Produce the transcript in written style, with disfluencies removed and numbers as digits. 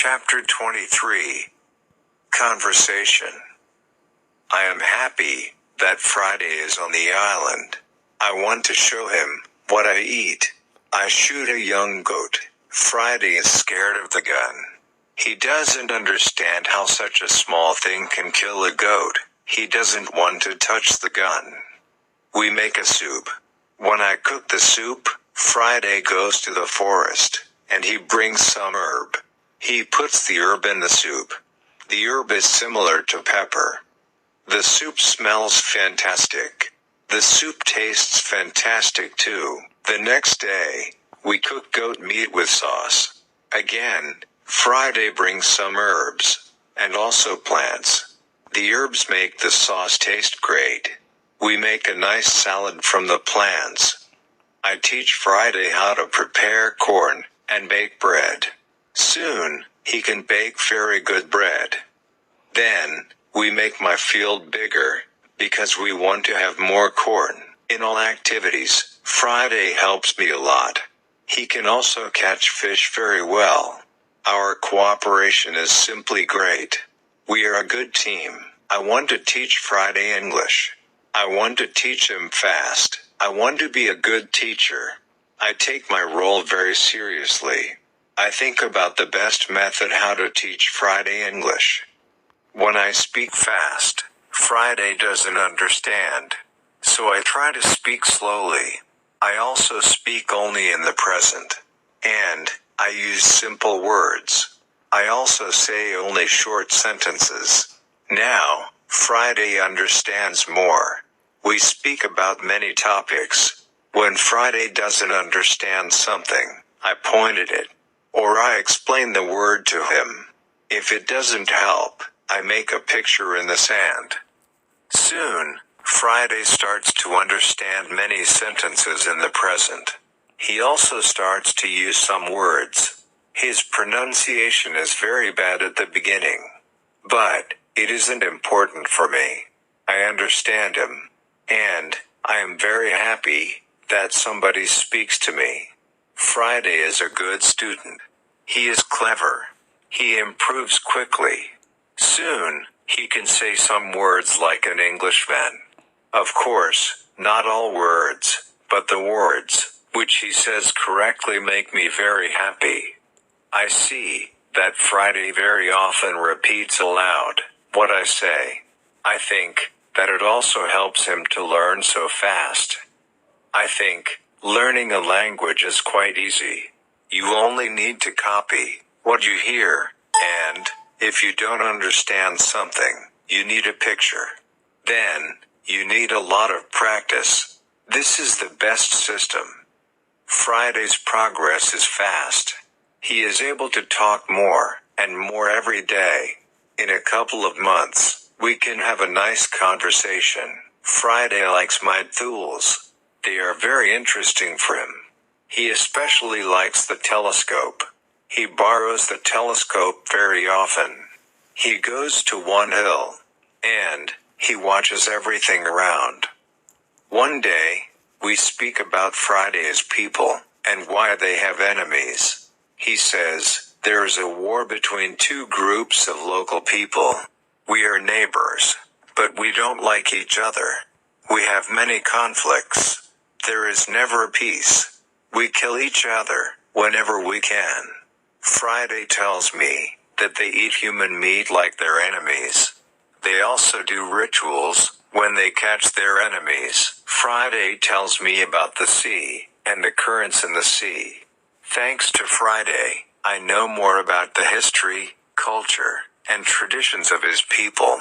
Chapter 23. Conversation. I am happy that Friday is on the island. I want to show him what I eat. I shoot a young goat. Friday is scared of the gun. He doesn't understand how such a small thing can kill a goat. He doesn't want to touch the gun. We make a soup. When I cook the soup, Friday goes to the forest, and he brings some herb. He puts the herb in the soup. The herb is similar to pepper. The soup smells fantastic. The soup tastes fantastic too. The next day, we cook goat meat with sauce. Again, Friday brings some herbs, and also plants. The herbs make the sauce taste great. We make a nice salad from the plants. I teach Friday how to prepare corn and bake bread. Soon, he can bake very good bread. Then, we make my field bigger, because we want to have more corn. In all activities, Friday helps me a lot. He can also catch fish very well. Our cooperation is simply great. We are a good team. I want to teach Friday English. I want to teach him fast. I want to be a good teacher. I take my role very seriously. I think about the best method how to teach Friday English. When I speak fast, Friday doesn't understand. So I try to speak slowly. I also speak only in the present. And I use simple words. I also say only short sentences. Now, Friday understands more. We speak about many topics. When Friday doesn't understand something, I point at it. Or I explain the word to him. If it doesn't help, I make a picture in the sand. Soon, Friday starts to understand many sentences in the present. He also starts to use some words. His pronunciation is very bad at the beginning. But, it isn't important for me. I understand him. And, I am very happy that somebody speaks to me. Friday is a good student. He is clever. He improves quickly. Soon, he can say some words like an Englishman. Of course, not all words, but the words which he says correctly make me very happy. I see that Friday very often repeats aloud what I say. I think that it also helps him to learn so fast. I think learning a language is quite easy. You only need to copy what you hear, and if you don't understand something, you need a picture. Then, you need a lot of practice. This is the best system. Friday's progress is fast. He is able to talk more and more every day. In a couple of months, we can have a nice conversation. Friday likes my tools. They are very interesting for him. He especially likes the telescope. He borrows the telescope very often. He goes to one hill, and he watches everything around. One day, we speak about Friday's people, and why they have enemies. He says, there is a war between two groups of local people. We are neighbors, but we don't like each other. We have many conflicts. There is never peace. We kill each other whenever we can. Friday tells me that they eat human meat like their enemies. They also do rituals when they catch their enemies. Friday tells me about the sea and the currents in the sea. Thanks to Friday, I know more about the history, culture, and traditions of his people.